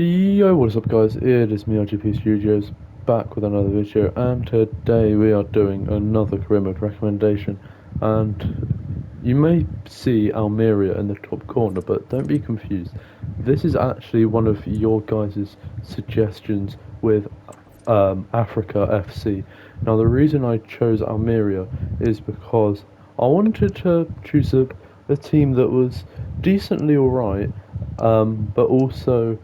Yo, what is up guys? It is me, RGP Studios, back with another video, and today we are doing another career mode recommendation. And you may see Almeria in the top corner, but don't be confused. This is actually one of your guys' suggestions with Africa FC. Now the reason I chose Almeria is because I wanted to choose a team that was decently alright, but also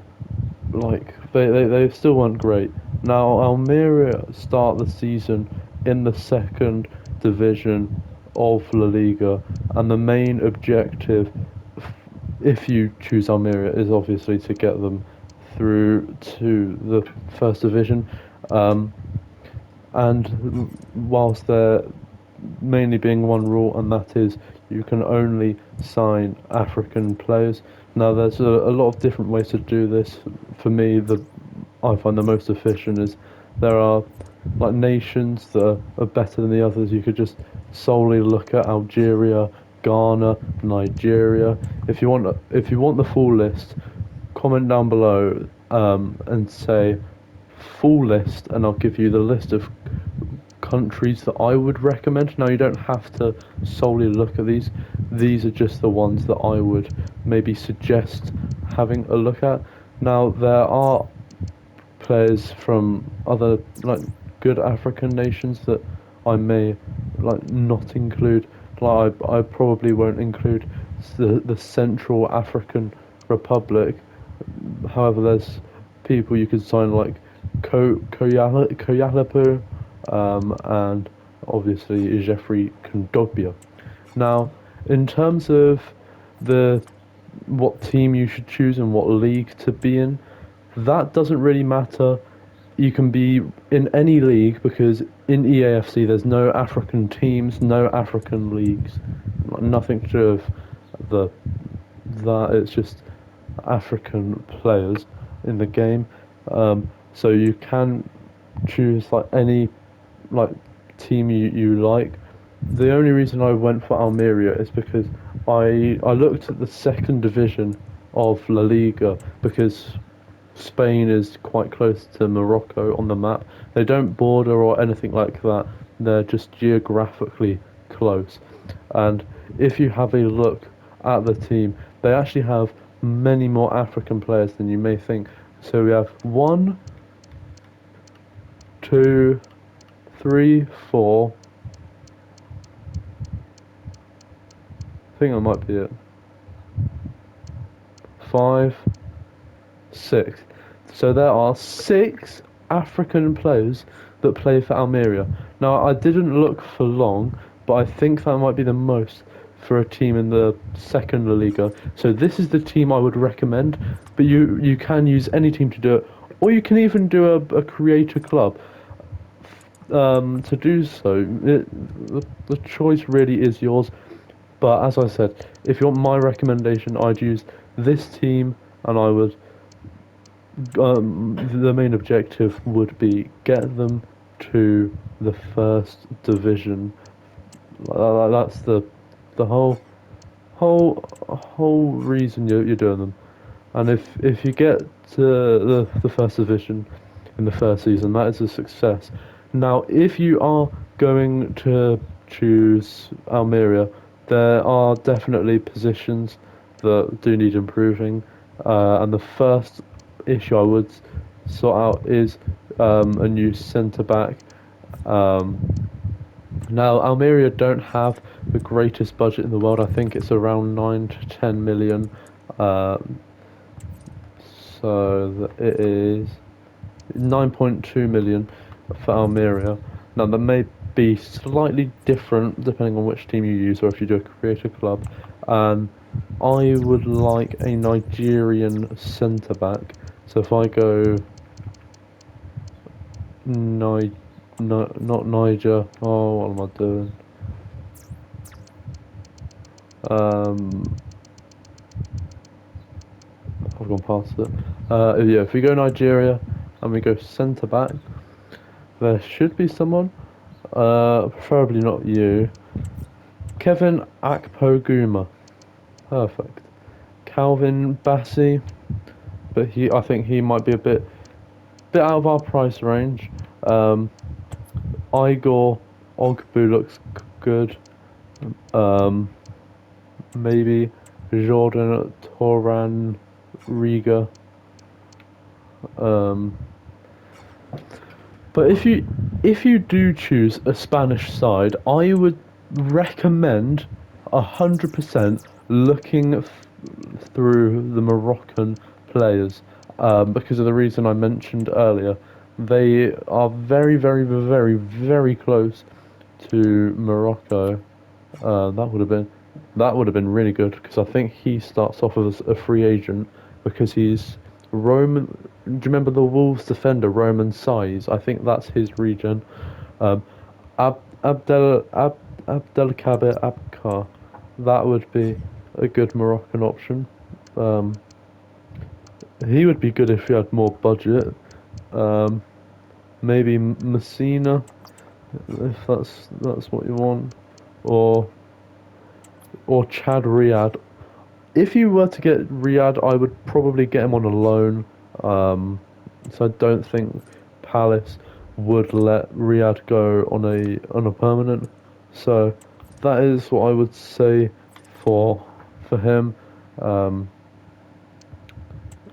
they still weren't great. Now Almeria start the season in the second division of La Liga, and the main objective, if you choose Almeria, is obviously to get them through to the first division. Um, and whilst there mainly being one rule, and that is you can only sign African players. Now, there's a lot of different ways to do this. For me, the I find the most efficient is there are like nations that are better than the others. You could just solely look at Algeria, Ghana, Nigeria. If you want the full list, comment down below and say full list, and I'll give you the list of countries that I would recommend. Now, you don't have to solely look at these. These are just the ones that I would maybe suggest having a look at. Now, there are players from other like good African nations that I may like not include. Like I probably won't include the Central African Republic. However, there's people you could sign like Koyalapu, and obviously Jeffrey Kondogbia. Now, in terms of the what team you should choose and what league to be in, that doesn't really matter. You can be in any league because in EAFC there's no African teams, no African leagues, nothing to do with the that. It's just African players in the game. So you can choose like any like team you like. The only reason I went for Almeria is because I looked at the second division of La Liga because Spain is quite close to Morocco on the map. They don't border or anything like that. They're just geographically close. And if you have a look at the team, they actually have many more African players than you may think. So we have one, two, three, four. I think that might be it. Five, six. So there are six African players that play for Almeria. Now, I didn't look for long, but I think that might be the most for a team in the second La Liga. So this is the team I would recommend, but you can use any team to do it, or you can even do a creator club. To do so, the choice really is yours. But as I said, if you want my recommendation, I'd use this team, and I would the main objective would be get them to the first division. That's the whole reason you're doing them. And if you get to the first division in the first season, that is a success. Now, if you are going to choose Almeria, there are definitely positions that do need improving. And the first issue I would sort out is a new centre back. Um, Now, Almeria don't have the greatest budget in the world. I think it's around 9 to 10 million. Um, it is 9.2 million for Almeria. Now, that may be slightly different depending on which team you use or if you do a creator club. Um, I would like a Nigerian centre back. So if I go no, not Niger. Oh, what am I doing? Um, I've gone past it. Yeah, if we go Nigeria and we go centre back, there should be someone. Preferably not you. Kevin Akpoguma. Perfect. Calvin Bassey. but I think he might be a bit out of our price range. Igor Ogbu looks good. Um, Maybe Jordan Toran Riga. Um, but if you do choose a Spanish side, I would recommend 100% looking through the Moroccan players, because of the reason I mentioned earlier. They are very, very, very, very close to Morocco. That would have been really good because I think he starts off as a free agent because he's Roman. Do you remember the Wolves defender Roman Size? I think that's his region. Um, Abdelkader Abkar. That would be a good Moroccan option. Um, he would be good if he had more budget. Um, Maybe Messina, if that's what you want, or Chad Riyad. If you were to get Riyad, I would probably get him on a loan. Um, so I don't think Palace would let Riyad go on a permanent. So that is what I would say for him. Um,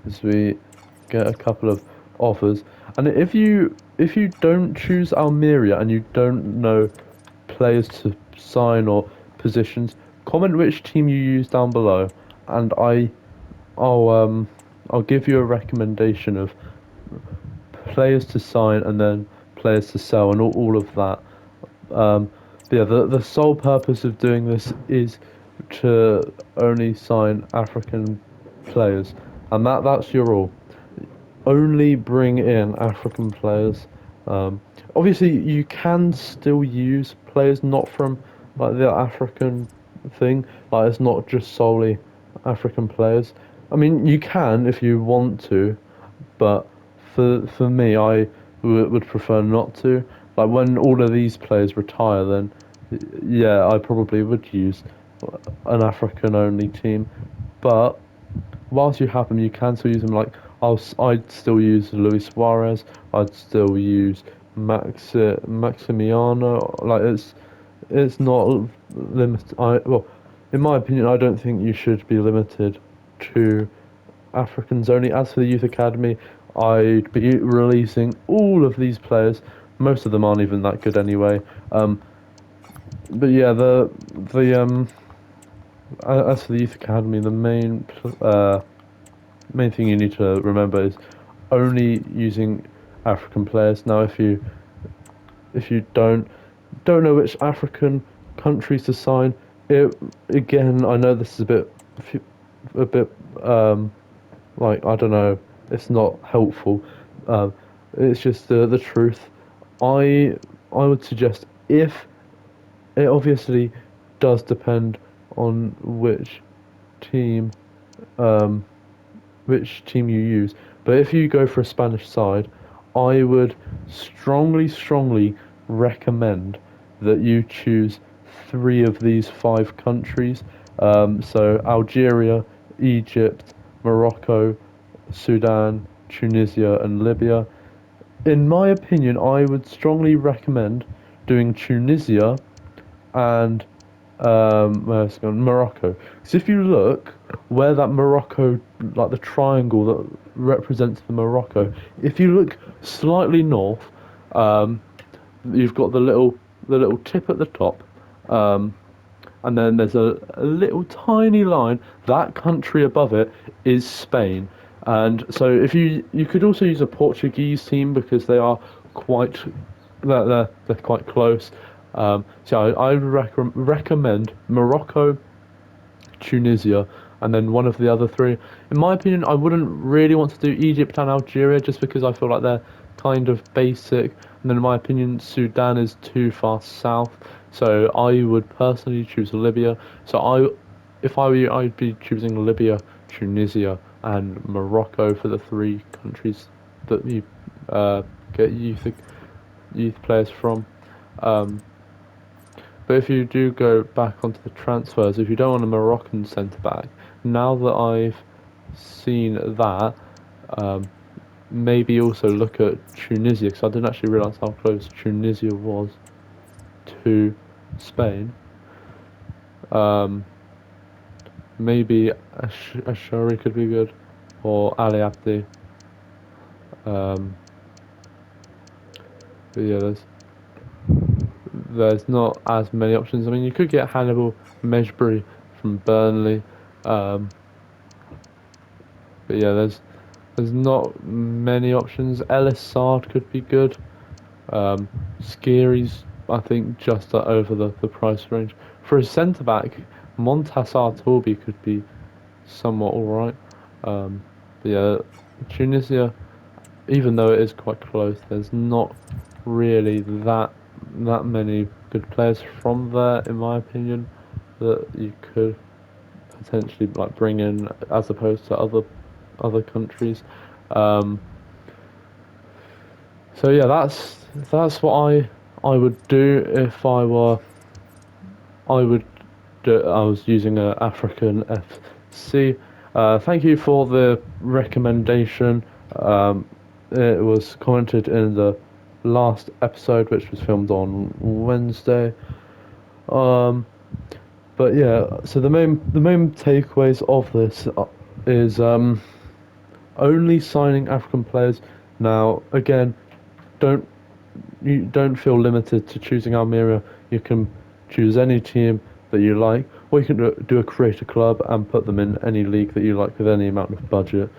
as we get a couple of offers, and if you don't choose Almeria and you don't know players to sign or positions, comment which team you use down below, and I'll give you a recommendation of players to sign and then players to sell and all of that. Um, but yeah, the sole purpose of doing this is to only sign African players, and that's your rule. Only bring in African players. Um, Obviously, you can still use players not from like the African thing. Like it's not just solely African players. I mean, you can if you want to, but for me, I would prefer not to. Like when all of these players retire, then yeah, I probably would use an African only team. But whilst you have them, you can still use them. Like I'd still use Luis Suarez. I'd still use Maximiano. Like it's not limited. In my opinion, I don't think you should be limited to Africans only. As for the youth academy, I'd be releasing all of these players. Most of them aren't even that good anyway. But yeah, the as for the youth academy, the main thing you need to remember is only using African players. Now, if you don't know which African countries to sign, it again, I know this is a bit like I don't know, it's not helpful. Um, it's just the truth. I I would suggest, if it obviously does depend on team um, which team you use. But if you go for a Spanish side, I would strongly, strongly recommend that you choose three of these five countries. So Algeria, Egypt, Morocco, Sudan, Tunisia, and Libya. In my opinion, I would strongly recommend doing Tunisia and where's it gone? Morocco. Because if you look where that Morocco, like the triangle that represents the Morocco, if you look slightly north, um, you've got the little tip at the top, um, and then there's a little tiny line. That country above it is Spain, and so if you could also use a Portuguese team because they are quite they're quite close. So I would recommend Morocco, Tunisia, and then one of the other three. In my opinion, I wouldn't really want to do Egypt and Algeria just because I feel like they're kind of basic. And then, in my opinion, Sudan is too far south. So I would personally choose Libya. If I were you, I'd be choosing Libya, Tunisia, and Morocco for the three countries that you get youth players from. Um, but if you do go back onto the transfers, if you don't want a Moroccan centre back, now that I've seen that, Maybe also look at Tunisia, because I didn't actually realise how close Tunisia was to Spain. Maybe Ashari could be good, or Ali Abdi. But yeah, there's not as many options. I mean, you could get Hannibal Mejbri from Burnley, but yeah, there's not many options. Ellis Sard could be good. Skery's, I think, just over the price range. For a centre back, Montassar Torbi could be somewhat alright. But yeah, Tunisia, even though it is quite close, there's not really that many good players from there, in my opinion, that you could potentially like bring in as opposed to other countries. Um, so yeah, that's what I would do if I would I was using a African FC. Thank you for the recommendation. Um, it was commented in the last episode, which was filmed on Wednesday. Um, but yeah, so the main takeaways of this is only signing African players. Now, again, don't you don't feel limited to choosing Almeria. You can choose any team that you like, or you can do a creator club and put them in any league that you like with any amount of budget.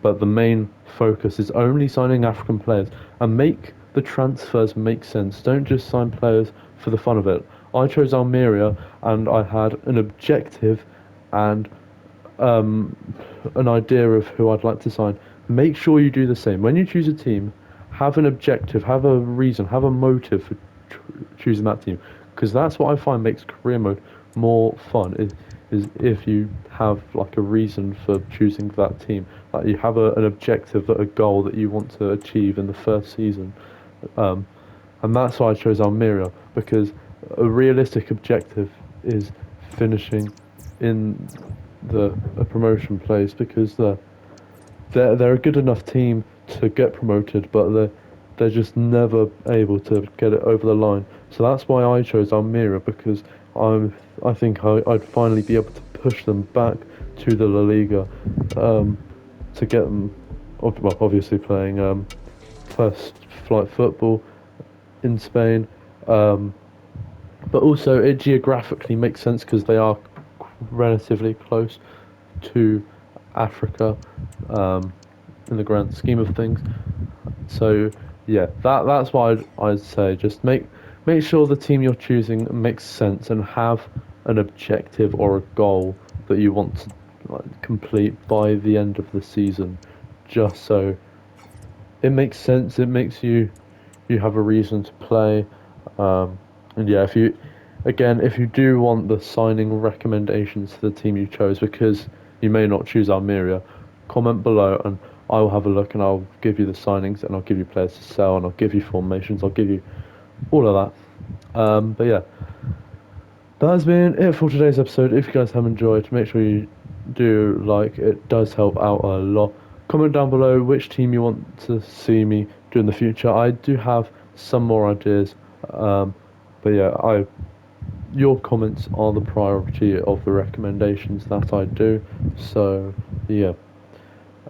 But the main focus is only signing African players and make the transfers make sense. Don't just sign players for the fun of it. I chose Almeria and I had an objective and um, an idea of who I'd like to sign. Make sure you do the same. When you choose a team, have an objective, have a reason, have a motive for choosing that team. Because that's what I find makes career mode more fun. Is if you have like a reason for choosing that team, like you have an objective, a goal that you want to achieve in the first season. Um, and that's why I chose Almeria, because a realistic objective is finishing in a promotion place, because they're a good enough team to get promoted, but they're just never able to get it over the line. So that's why I chose Almeria, because I think I'd finally be able to push them back to the La Liga, to get them, well, obviously playing first flight football in Spain, um, but also it geographically makes sense because they are relatively close to Africa, um, in the grand scheme of things. So yeah, that's why I'd say just make sure the team you're choosing makes sense and have an objective or a goal that you want to like, complete by the end of the season, just so it makes sense. It makes you have a reason to play. And yeah, if you do want the signing recommendations to the team you chose, because you may not choose Almeria, comment below and I will have a look and I'll give you the signings and I'll give you players to sell and I'll give you formations. I'll give you all of that. But yeah, that has been it for today's episode. If you guys have enjoyed, make sure you do like. It does help out a lot. Comment down below which team you want to see me do in the future. I do have some more ideas, but yeah, your comments are the priority of the recommendations that I do. So yeah,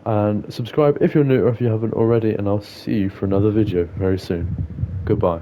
and subscribe if you're new or if you haven't already, and I'll see you for another video very soon. Goodbye.